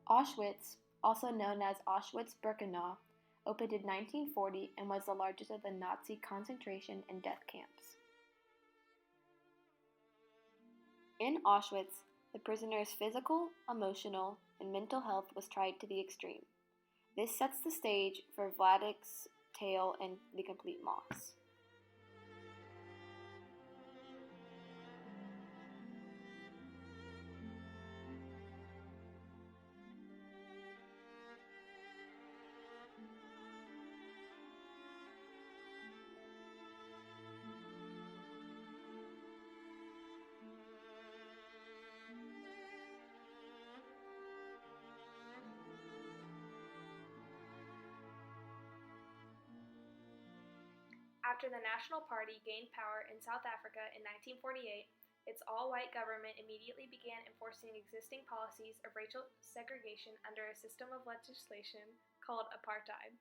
Auschwitz, also known as Auschwitz-Birkenau, opened in 1940 and was the largest of the Nazi concentration and death camps. In Auschwitz, the prisoners' physical, emotional, and mental health was tried to the extreme. This sets the stage for Vladek's tale in The Complete Moss. After the National Party gained power in South Africa in 1948, its all-white government immediately began enforcing existing policies of racial segregation under a system of legislation called apartheid.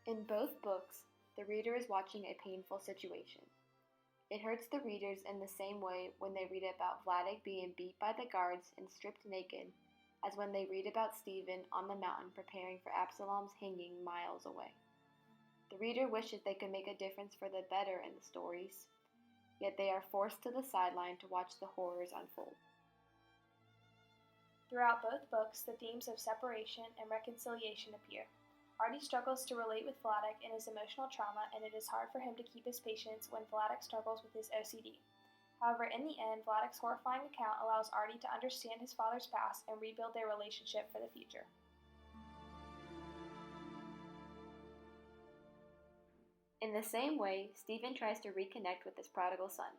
In both books, the reader is watching a painful situation. It hurts the readers in the same way when they read about Vladek being beat by the guards and stripped naked as when they read about Stephen on the mountain preparing for Absalom's hanging miles away. The reader wishes they could make a difference for the better in the stories, yet they are forced to the sideline to watch the horrors unfold. Throughout both books, the themes of separation and reconciliation appear. Artie struggles to relate with Vladek and his emotional trauma, and it is hard for him to keep his patience when Vladek struggles with his OCD. However, in the end, Vladek's horrifying account allows Artie to understand his father's past and rebuild their relationship for the future. In the same way, Stephen tries to reconnect with his prodigal son.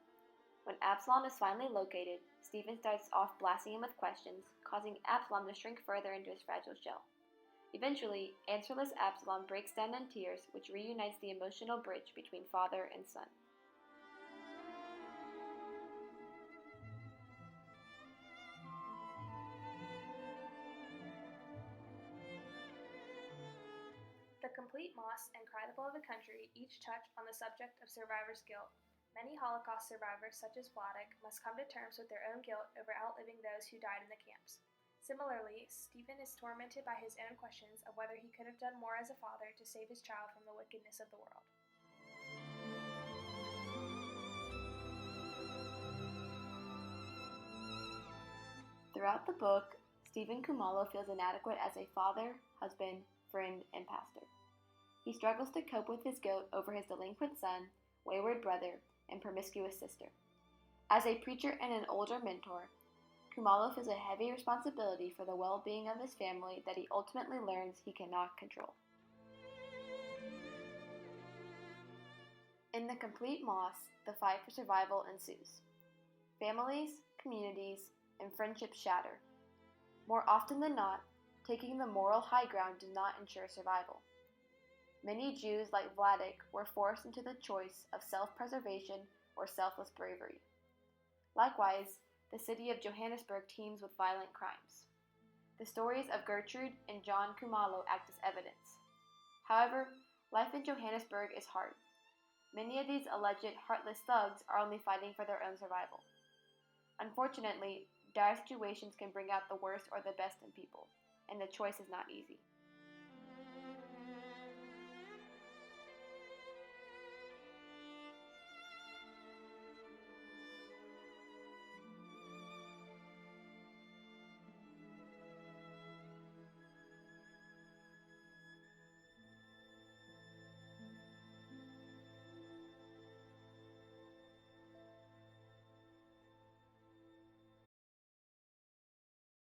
When Absalom is finally located, Stephen starts off blasting him with questions, causing Absalom to shrink further into his fragile shell. Eventually, answerless Absalom breaks down in tears, which reunites the emotional bridge between father and son. The Complete Moss and Cry the Blood of the Country each touch on the subject of survivor's guilt. Many Holocaust survivors, such as Vladek, must come to terms with their own guilt over outliving those who died in the camps. Similarly, Stephen is tormented by his own questions of whether he could have done more as a father to save his child from the wickedness of the world. Throughout the book, Stephen Khumalo feels inadequate as a father, husband, friend, and pastor. He struggles to cope with his guilt over his delinquent son, wayward brother, and promiscuous sister. As a preacher and an older mentor, Khumalo feels a heavy responsibility for the well-being of his family that he ultimately learns he cannot control. In The Complete Moss, the fight for survival ensues. Families, communities, and friendships shatter. More often than not, taking the moral high ground does not ensure survival. Many Jews, like Vladek, were forced into the choice of self-preservation or selfless bravery. Likewise, the city of Johannesburg teems with violent crimes. The stories of Gertrude and John Khumalo act as evidence. However, life in Johannesburg is hard. Many of these alleged heartless thugs are only fighting for their own survival. Unfortunately, dire situations can bring out the worst or the best in people, and the choice is not easy.